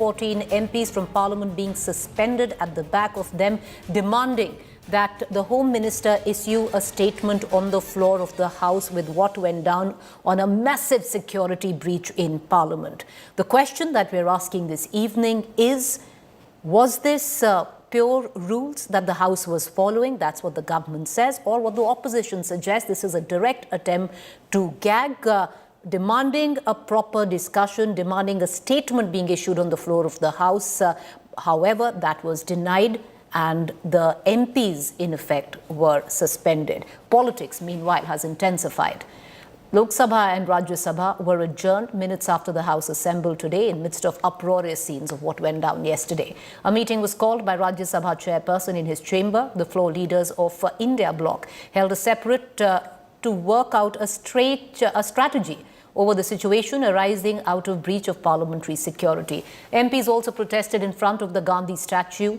14 MPs from Parliament being suspended at the back of them, demanding that the Home Minister issue a statement on the floor of the House with what went down on a massive security breach in Parliament. The question that we're asking this evening is, was this pure rules that the House was following? That's what the government says, or what the opposition suggests. This is a direct attempt to gag, demanding a proper discussion, demanding a statement being issued on the floor of the House. However, that was denied and the MPs, in effect, were suspended. Politics, meanwhile, has intensified. Lok Sabha and Rajya Sabha were adjourned minutes after the House assembled today in midst of uproarious scenes of what went down yesterday. A meeting was called by Rajya Sabha chairperson in his chamber. The floor leaders of India bloc held a separate to work out a strategy over the situation arising out of breach of parliamentary security. MPs also protested in front of the Gandhi statue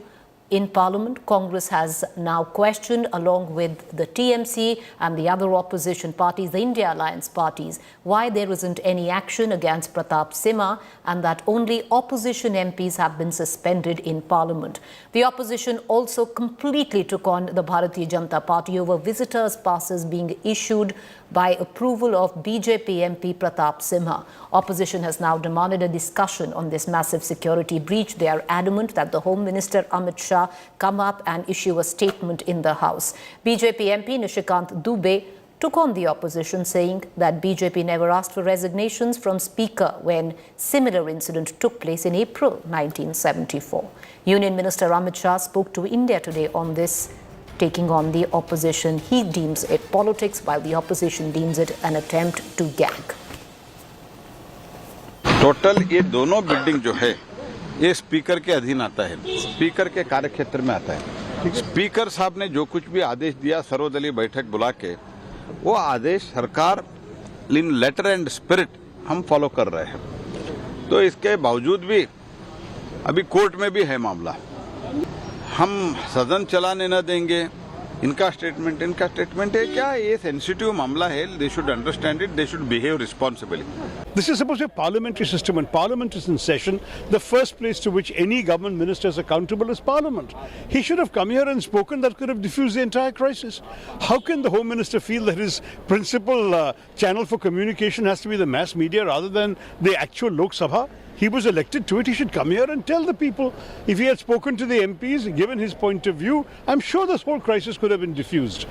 in Parliament. Congress has now questioned, along with the TMC and the other opposition parties, the India Alliance parties, why there isn't any action against Pratap Simha and that only opposition MPs have been suspended in Parliament. The opposition also completely took on the Bharatiya Janata Party over visitors' passes being issued by approval of BJP MP Pratap Simha. Opposition has now demanded a discussion on this massive security breach. They are adamant that the Home Minister Amit Shah come up and issue a statement in the House. BJP MP Nishikant Dubey took on the opposition, saying that BJP never asked for resignations from Speaker when similar incident took place in April 1974. Union Minister Amit Shah spoke to India Today on this, taking on the opposition. He deems it politics, while the opposition deems it an attempt to gag. Total ये दोनों building जो है ये speaker के अधीन आता है, speaker के कार्यक्षेत्र में आता है। स्पीकर साहब ने जो कुछ भी आदेश दिया सर्वदलीय बैठक बुला के, वो आदेश सरकार इन लेटर एंड स्पिरिट हम फॉलो कर रहे हैं। तो इसके बावजूद भी अभी कोर्ट में भी है मामला, हम सदन चलाने न देंगे। इनका स्टेटमेंट है क्या, ये सेंसिटिव मामला है, they should understand it, they should behave responsibly. This is supposed to be a parliamentary system. When Parliament is in session, the first place to which any government minister is accountable is Parliament. He should have come here and spoken. That could have diffused the entire crisis. How can the Home Minister feel that his principal channel for communication has to be the mass media rather than the actual Lok Sabha? He was elected to it. He should come here and tell the people. If he had spoken to the MPs, given his point of view, I'm sure this whole crisis could have been diffused.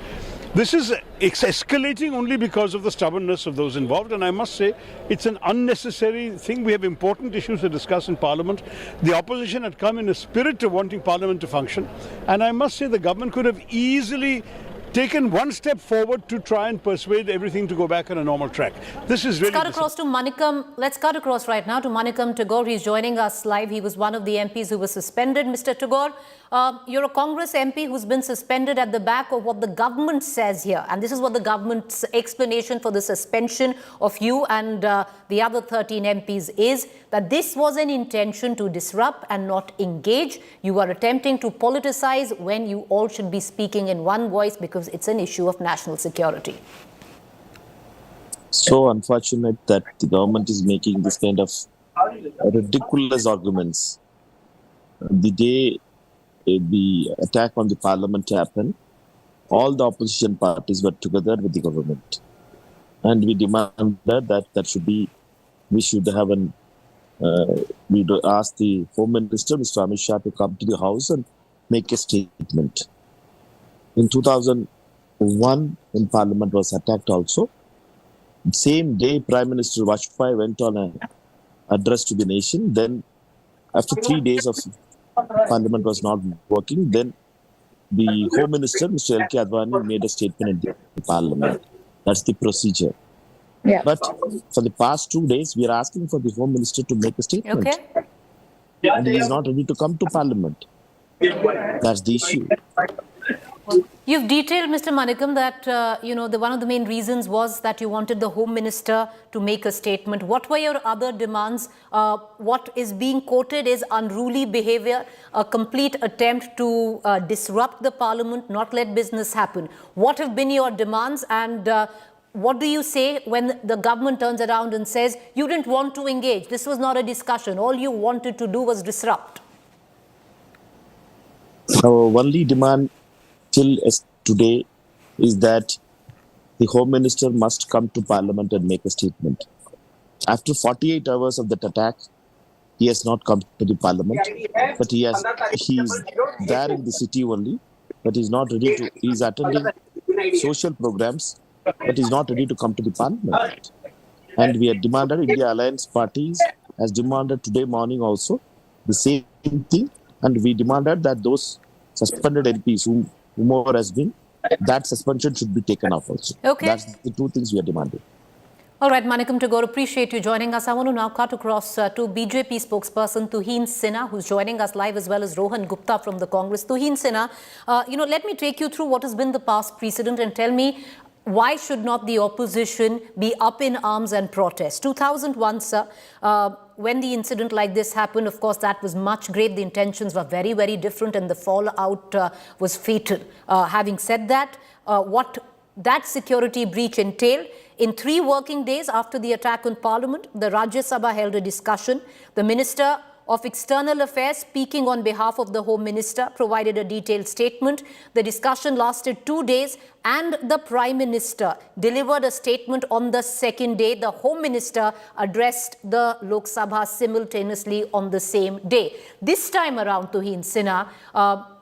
This is escalating only because of the stubbornness of those involved, and I must say it's an unnecessary thing. We have important issues to discuss in Parliament. The opposition had come in a spirit of wanting Parliament to function, and I must say the government could have easily taken one step forward to try and persuade everything to go back on a normal track. This is really... Let's cut across to Manikam. Let's cut across right now to Manikam Tagore. He's joining us live. He was one of the MPs who was suspended. Mr. Tagore, you're a Congress MP who's been suspended at the back of what the government says here. And this is what the government's explanation for the suspension of you and the other 13 MPs is, that this was an intention to disrupt and not engage. You are attempting to politicize when you all should be speaking in one voice because it's an issue of national security. So unfortunate that the government is making this kind of ridiculous arguments. The day the attack on the parliament happened, all the opposition parties were together with the government. And we demanded that should be, we should have we ask the Home Minister, Mr. Amit Shah, to come to the House and make a statement. In 2001, when Parliament was attacked also, same day Prime Minister Vajpayee went on an address to the nation. Then after 3 days of Parliament was not working, then the Home Minister, Mr. L.K. Advani, made a statement in the Parliament. That's the procedure. Yeah. But for the past 2 days, we are asking for the Home Minister to make a statement. Okay. And he is not ready to come to Parliament. That's the issue. You've detailed, Mr. Manikam, that one of the main reasons was that you wanted the Home Minister to make a statement. What were your other demands? What is being quoted is unruly behavior, a complete attempt to disrupt the Parliament, not let business happen. What have been your demands, and what do you say when the government turns around and says, you didn't want to engage, this was not a discussion, all you wanted to do was disrupt? Our only demand till today is that the Home Minister must come to Parliament and make a statement. After 48 hours of that attack, he has not come to the Parliament, but he is there in the city only, but he's not ready to, he's attending social programs, but he's not ready to come to the Parliament. And we have demanded, India Alliance parties has demanded today morning also the same thing, and we demanded that those suspended MPs whomever has been, that suspension should be taken off also. Okay. That's the two things we are demanding. All right, Manikam Tagore, appreciate you joining us. I want to now cut across to BJP spokesperson Tuhin Sinha, who's joining us live, as well as Rohan Gupta from the Congress. Tuhin Sinha, let me take you through what has been the past precedent and tell me, why should not the opposition be up in arms and protest? 2001, sir, when the incident like this happened, of course, that was much great. The intentions were very, very different and the fallout was fatal. Having said that, what that security breach entailed, in 3 working days after the attack on Parliament, the Rajya Sabha held a discussion. The Minister of External Affairs, speaking on behalf of the Home Minister, provided a detailed statement. The discussion lasted 2 days and the Prime Minister delivered a statement on the second day. The Home Minister addressed the Lok Sabha simultaneously on the same day. This time around, Tuhin Sinha,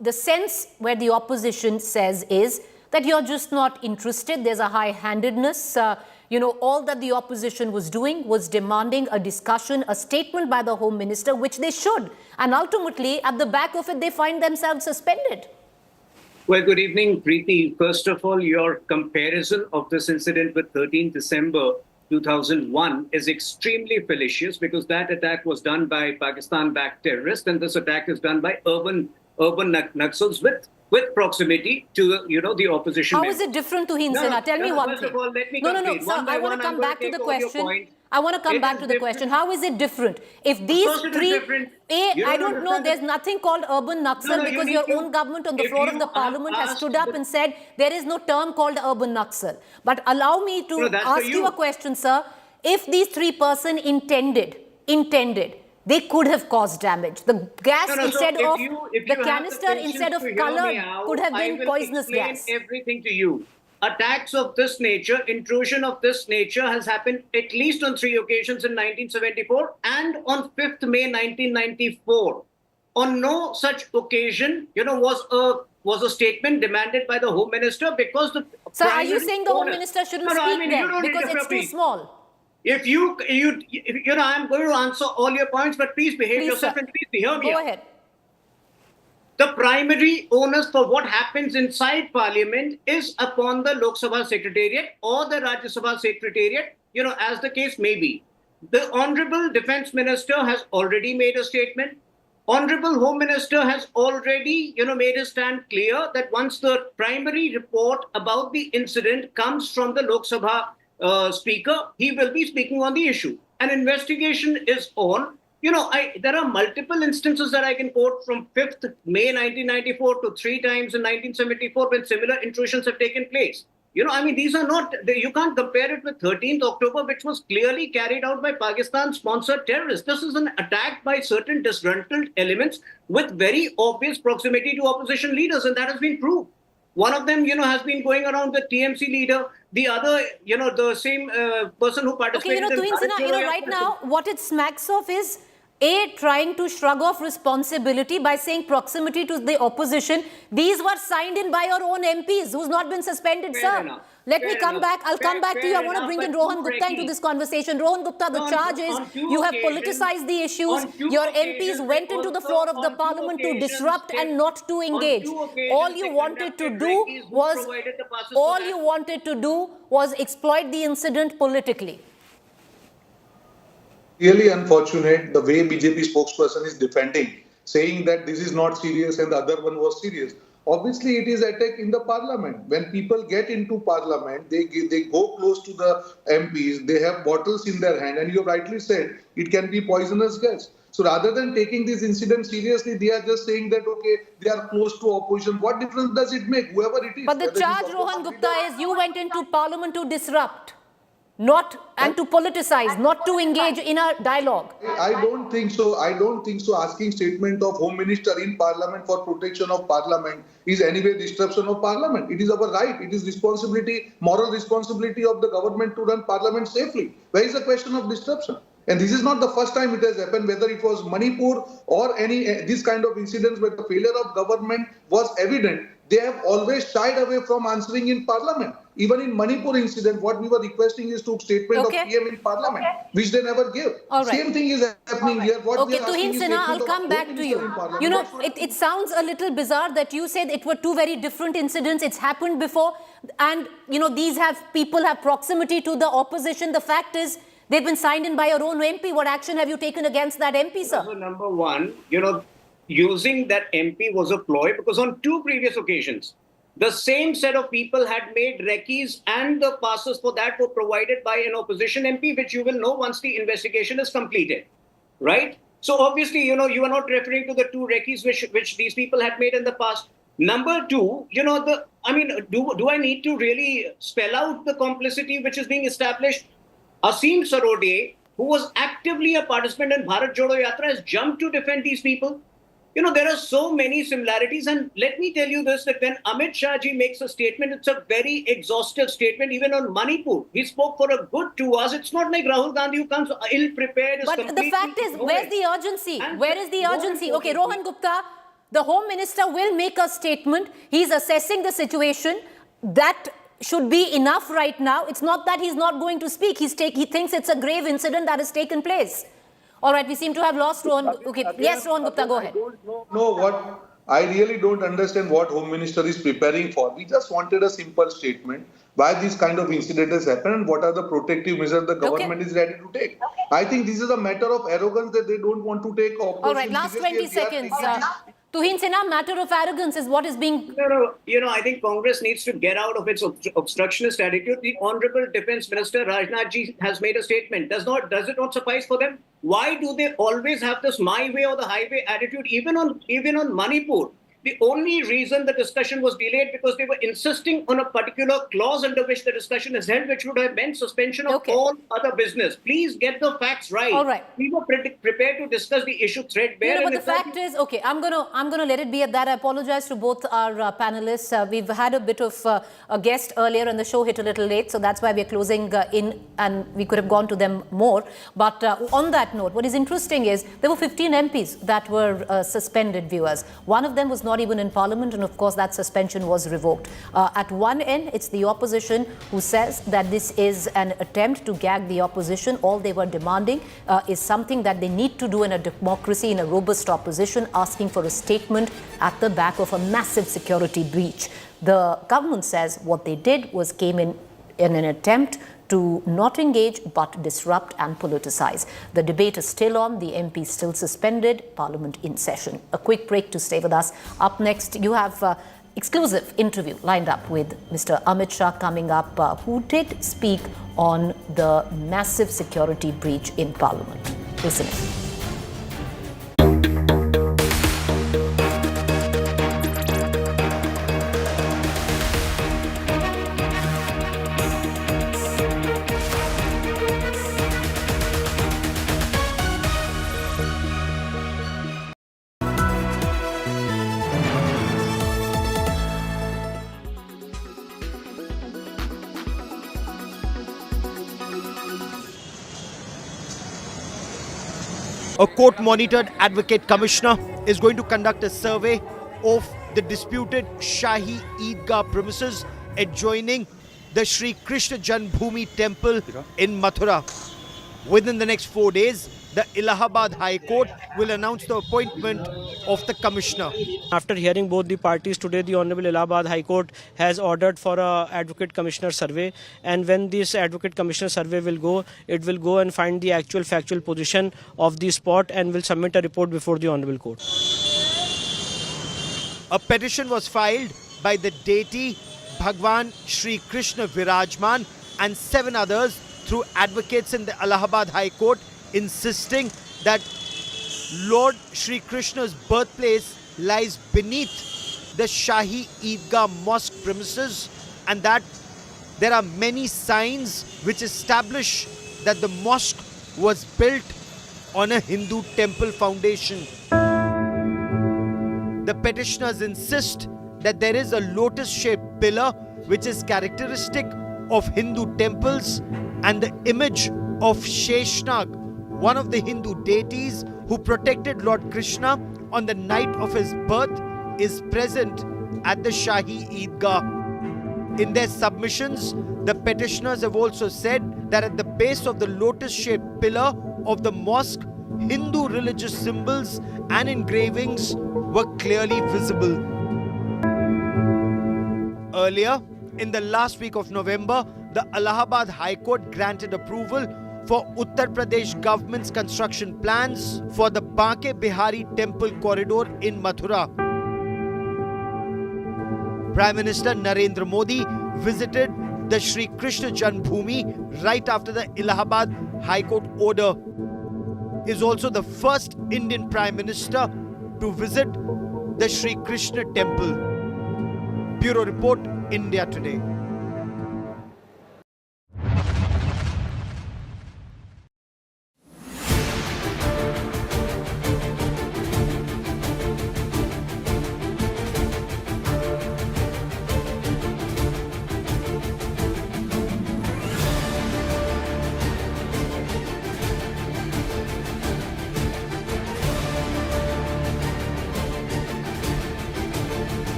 the sense where the opposition says is that you're just not interested. There's a high-handedness. All that the opposition was doing was demanding a discussion, a statement by the Home Minister, which they should. And ultimately, at the back of it, they find themselves suspended. Well, good evening, Preeti. First of all, your comparison of this incident with 13 December 2001 is extremely fallacious, because that attack was done by Pakistan-backed terrorists, and this attack is done by urban Naxals with proximity to the opposition. How is it different to Tuhin Sinha? Tell me one thing. First of all, let me No, complete. sir, I want to come back to the question. I want to come back to the question. How is it different? If these three, I don't know, there's nothing called urban Naxal, because your own government on the floor of the Parliament has stood up and said there is no term called urban Naxal. But allow me to ask you a question, sir. If these 3 persons intended, they could have caused damage. The gas instead of the canister instead of color could have been poisonous gas. Everything to you. Attacks of this nature, intrusion of this nature has happened at least on 3 occasions in 1974 and on 5th May 1994. On no such occasion, was a statement demanded by the Home Minister, because the. Sir, are you saying the Home Minister shouldn't speak then because it's too small? If I'm going to answer all your points, but please behave yourself, sir, and please hear me. Go ahead. The primary onus for what happens inside Parliament is upon the Lok Sabha Secretariat or the Rajya Sabha Secretariat, as the case may be. The Honorable Defence Minister has already made a statement. Honorable Home Minister has already, made his stand clear that once the primary report about the incident comes from the Lok Sabha Speaker, he will be speaking on the issue. An investigation is on. There are multiple instances that I can quote from 5th May 1994 to 3 times in 1974 when similar intrusions have taken place. These are not, you can't compare it with 13th October, which was clearly carried out by Pakistan-sponsored terrorists. This is an attack by certain disgruntled elements with very obvious proximity to opposition leaders, and that has been proved. One of them, has been going around the TMC leader. The other, the same person who participated in Tuhin Sinha, right now, what it smacks of is trying to shrug off responsibility by saying proximity to the opposition. These were signed in by your own MPs who's not been suspended, sir. Let me come back. I'll come back to you. I want to bring in Rohan Gupta into this conversation. Rohan Gupta, the charge is you have politicized the issues. Your MPs went into the floor of the Parliament to disrupt and not to engage. All you wanted to do was exploit the incident politically. Really unfortunate the way BJP spokesperson is defending, saying that this is not serious and the other one was serious. Obviously, it is attack in the Parliament. When people get into Parliament, they go close to the MPs, they have bottles in their hand, and you rightly said, it can be poisonous gas. So rather than taking this incident seriously, they are just saying that, okay, they are close to opposition. What difference does it make, whoever it is? But the whether it is charge, opposition Rohan Gupta, leader- is you went into parliament to disrupt, not and to politicize, not to engage in a dialogue. I don't think so. I don't think so. Asking statement of Home Minister in Parliament for protection of Parliament is anyway disruption of Parliament. It is our right. It is responsibility, moral responsibility of the government to run Parliament safely. Where is the question of disruption? And this is not the first time it has happened, whether it was Manipur or any this kind of incidents where the failure of government was evident. They have always shied away from answering in Parliament. Even in Manipur incident, what we were requesting is to statement of PM in Parliament, which they never give. All right. Same thing is happening here. What Okay, they are asking Tuhin is Sinha, statement I'll of come Home back to Minister in you. Parliament. You know, That's what it sounds a little bizarre that you said it were two very different incidents. It's happened before. And, you know, people have proximity to the opposition. The fact is, they've been signed in by your own MP. What action have you taken against that MP, sir? So number one, using that MP was a ploy because on two previous occasions, the same set of people had made recce's and the passes for that were provided by an opposition MP, which you will know once the investigation is completed, right? So obviously, you are not referring to the two recce's which these people had made in the past. Number two, do I need to really spell out the complicity which is being established? Asim Sarode, who was actively a participant in Bharat Jodo Yatra, has jumped to defend these people. There are so many similarities. And let me tell you this, that when Amit Shah ji makes a statement, it's a very exhaustive statement, even on Manipur. He spoke for a good 2 hours. It's not like Rahul Gandhi who comes ill-prepared. But the fact is, where's the urgency? Where is the urgency? Okay, Rohan Gupta, the Home Minister will make a statement. He's assessing the situation. That should be enough right now. It's not that he's not going to speak. He thinks it's a grave incident that has taken place. All right, we seem to have lost Rohan. Okay, yes, Rohan Gupta, go ahead. I don't know what. I really don't understand what Home Minister is preparing for. We just wanted a simple statement why this kind of incident has happened and what are the protective measures the government is ready to take. I think this is a matter of arrogance that they don't want to take. All right, last 20 seconds. Tuhin Sinha, matter of arrogance is what is being... No. I think Congress needs to get out of its obstructionist attitude. The Honorable Defence Minister Rajnath ji has made a statement. Does it not suffice for them? Why do they always have this my way or the highway attitude? Even on Manipur, the only reason the discussion was delayed because they were insisting on a particular clause under which the discussion is held, which would have meant suspension of all other business. Please get the facts right. All right. We were prepared to discuss the issue threadbare. But the fact is, okay, I'm gonna let it be at that. I apologize to both our panelists. We've had a bit of a guest earlier and the show hit a little late, so that's why we're closing in, and we could have gone to them more. But on that note, what is interesting is there were 15 MPs that were suspended, viewers. One of them was not even in Parliament, and of course that suspension was revoked. At one end, it's the opposition who says that this is an attempt to gag the opposition. All they were demanding is something that they need to do in a democracy, in a robust opposition, asking for a statement at the back of a massive security breach. The government says what they did was came in an attempt to not engage but disrupt and politicize. The debate is still on, the MP is still suspended, Parliament in session. A quick break to stay with us. Up next, you have exclusive interview lined up with Mr. Amit Shah coming up, who did speak on the massive security breach in Parliament. Listen in. A court-monitored advocate commissioner is going to conduct a survey of the disputed Shahi Eidgah premises adjoining the Sri Krishna Janmabhoomi temple in Mathura. Within the next 4 days, the Allahabad High Court will announce the appointment of the commissioner. After hearing both the parties today, the Honorable Allahabad High Court has ordered for a Advocate Commissioner survey, and when this Advocate Commissioner survey will go, it will go and find the actual factual position of the spot and will submit a report before the Honorable Court. A petition was filed by the deity Bhagwan Sri Krishna Virajman and 7 others through advocates in the Allahabad High Court, insisting that Lord Shri Krishna's birthplace lies beneath the Shahi Eidgah mosque premises, and that there are many signs which establish that the mosque was built on a Hindu temple foundation. The petitioners insist that there is a lotus-shaped pillar which is characteristic of Hindu temples, and the image of Sheshnag, one of the Hindu deities who protected Lord Krishna on the night of his birth, is present at the Shahi Eidgah. In their submissions, the petitioners have also said that at the base of the lotus-shaped pillar of the mosque, Hindu religious symbols and engravings were clearly visible. Earlier, in the last week of November, the Allahabad High Court granted approval for Uttar Pradesh government's construction plans for the Banke Bihari Temple corridor in Mathura. Prime Minister Narendra Modi visited the Shri Krishna Janmbhoomi right after the Allahabad High Court order. He is also the first Indian Prime Minister to visit the Shri Krishna Temple. Bureau Report, India Today.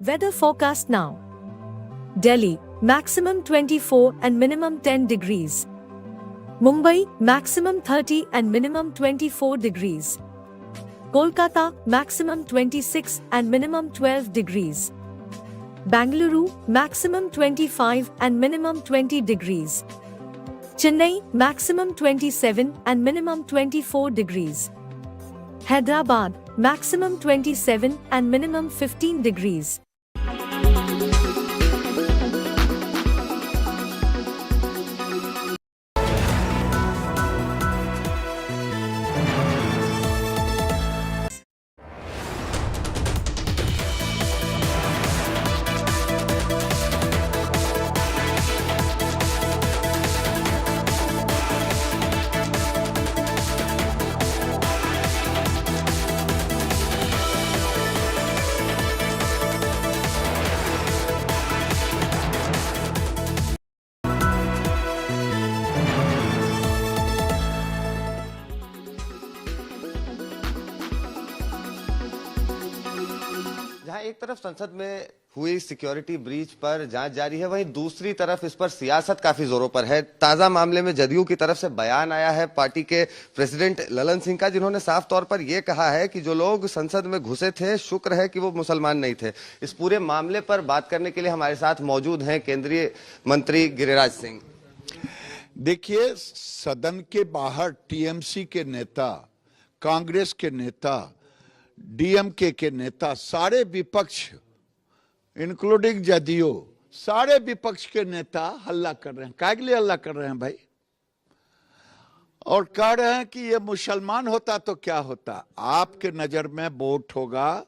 Weather forecast now. Delhi, maximum 24 and minimum 10 degrees. Mumbai, maximum 30 and minimum 24 degrees. Kolkata, maximum 26 and minimum 12 degrees. Bangalore, maximum 25 and minimum 20 degrees. Chennai, maximum 27 and minimum 24 degrees. Hyderabad, maximum 27 and minimum 15 degrees. जहां एक तरफ संसद में हुई security breach पर जांच जारी है, वहीं दूसरी तरफ इस पर सियासत काफी जोरों पर है। ताजा मामले में जदयू की तरफ से बयान आया है पार्टी के प्रेसिडेंट ललन सिंह का, जिन्होंने साफ तौर पर यह कहा है कि जो लोग संसद में घुसे थे, शुक्र है कि वो मुसलमान नहीं थे। इस पूरे मामले पर बात करने के लिए हमारे साथ मौजूद हैं केंद्रीय मंत्री गिरिराज सिंह। देखिए, सदन के बाहर टीएमसी के नेता, कांग्रेस के नेता, डीएमके के नेता, सारे विपक्ष इंक्लूडिंग जदयू, सारे विपक्ष के नेता हल्ला कर रहे हैं। क्या के लिए हल्ला कर रहे हैं भाई? और कह रहे हैं कि ये मुसलमान होता तो क्या होता। आपके नजर में वोट होगा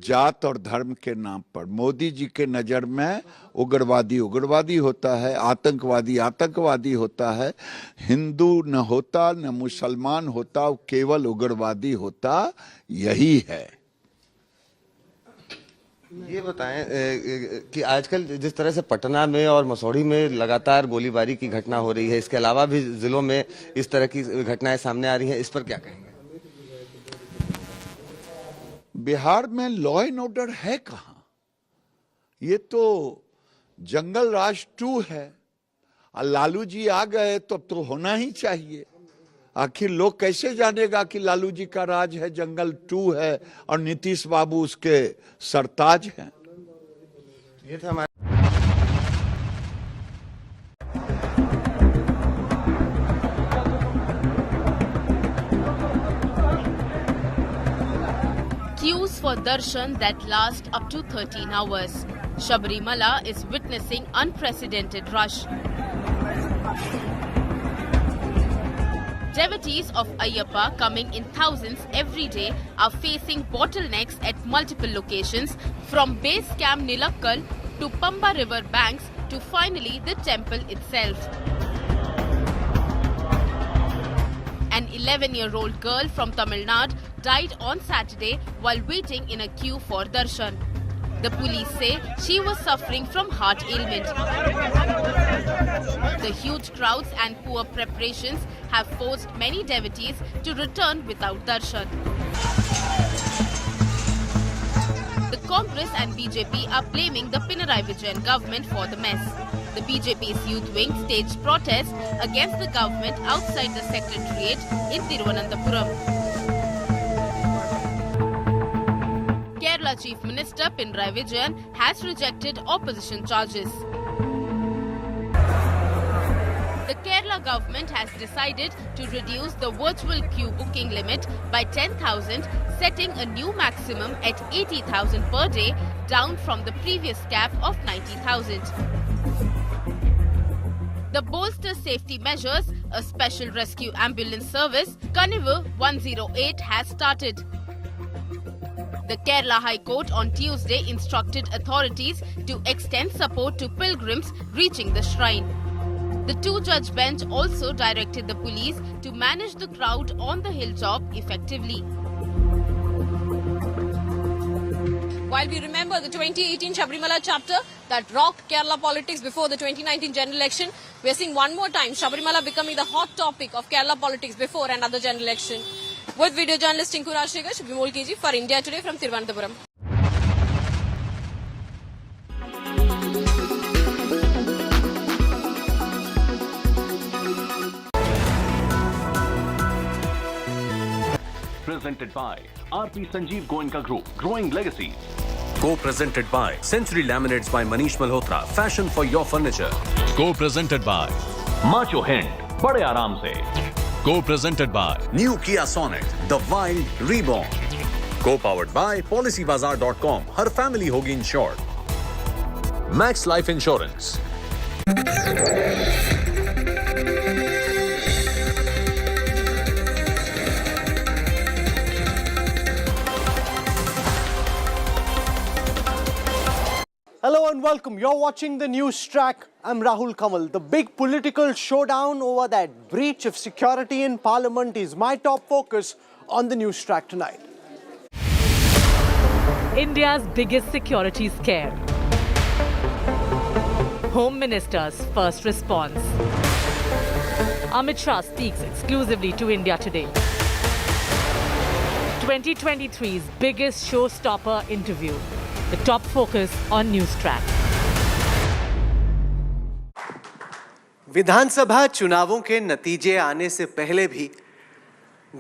जात और धर्म के नाम पर। मोदी जी के नजर में उग्रवादी उग्रवादी होता है, आतंकवादी आतंकवादी होता है। हिंदू न होता न मुसलमान होता, केवल उग्रवादी होता। यही है। ये बताएं कि आजकल जिस तरह से पटना में और मसौढ़ी में लगातार गोलीबारी की घटना हो रही है, इसके अलावा भी जिलों में इस तरह की घटनाएं सामने आ रही हैं, इस पर क्या कहेंगे? बिहार में लॉ एंड ऑर्डर है कहां? ये तो जंगल राज 2 है। और लालू जी आ गए तो अब तो होना ही चाहिए। आखिर लोग कैसे जानेगा कि लालू जी का राज है, जंगल 2 है और नीतीश बाबू उसके सरताज हैं। ये था हमारे queues for darshan that last up to 13 hours. Sabrimala is witnessing unprecedented rush. Devotees of Ayyappa coming in thousands every day are facing bottlenecks at multiple locations, from base camp Nilakkal to Pamba river banks to finally the temple itself. An 11-year-old girl from Tamil Nadu died on Saturday while waiting in a queue for darshan. The police say she was suffering from heart ailment. The huge crowds and poor preparations have forced many devotees to return without darshan. The Congress and BJP are blaming the Pinarayi Vijayan government for the mess. The BJP's youth wing staged protests against the government outside the secretariat in Thiruvananthapuram. Kerala Chief Minister Pinarayi Vijayan has rejected opposition charges. The Kerala government has decided to reduce the virtual queue booking limit by 10,000, setting a new maximum at 80,000 per day, down from the previous cap of 90,000. The bolster safety measures, a special rescue ambulance service, Kanivu 108, has started. The Kerala High Court on Tuesday instructed authorities to extend support to pilgrims reaching the shrine. The two-judge bench also directed the police to manage the crowd on the hilltop effectively. While we remember the 2018 Sabrimala chapter that rocked Kerala politics before the 2019 general election, we are seeing one more time Sabrimala becoming the hot topic of Kerala politics before another general election. With video journalist Tinku Rajshekhar, Shubhimol Keji for India Today from Thiruvananthapuram. Presented by RP Sanjeev Goenka Group, Growing Legacies. Co-presented by Century Laminates by Manish Malhotra, fashion for your furniture. Co-presented by Macho Hind, Bade Aaram Se. Co-presented by New Kia Sonet, the wild reborn. Co-powered by PolicyBazaar.com, Har family hogi insured. Max Life Insurance. Hello and welcome. You're watching the news track. I'm Rahul Kamal. The big political showdown over that breach of security in Parliament is my top focus on the news track tonight. India's biggest security scare. Home Minister's first response. Amit Shah speaks exclusively to India Today. 2023's biggest showstopper interview. The top focus on news track. विधानसभा चुनावों के नतीजे आने से पहले भी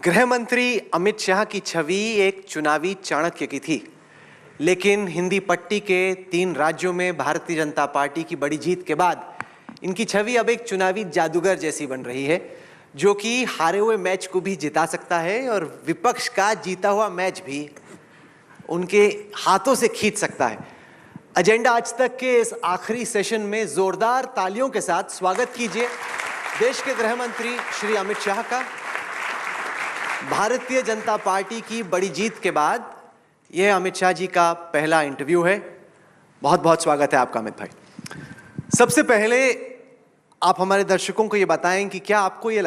गृह मंत्री अमित शाह की छवि एक चुनावी चाणक्य की थी, लेकिन हिंदी पट्टी के 3 राज्यों में भारतीय जनता पार्टी की बड़ी जीत के बाद इनकी छवि अब एक चुनावी जादूगर जैसी बन रही है, जो कि हारे हुए मैच को भी जिता सकता है और विपक्ष का जीता हुआ मैच भी उनके हाथों से खींच सकता है। एजेंडा आज तक के इस आखिरी सेशन में जोरदार तालियों के साथ स्वागत कीजिए देश के गृह मंत्री श्री अमित शाह का। भारतीय जनता पार्टी की बड़ी जीत के बाद यह अमित शाह जी का पहला इंटरव्यू है। बहुत बहुत स्वागत है आपका अमित भाई। सबसे पहले आप हमारे दर्शकों को ये बताएं कि क्या आपको ये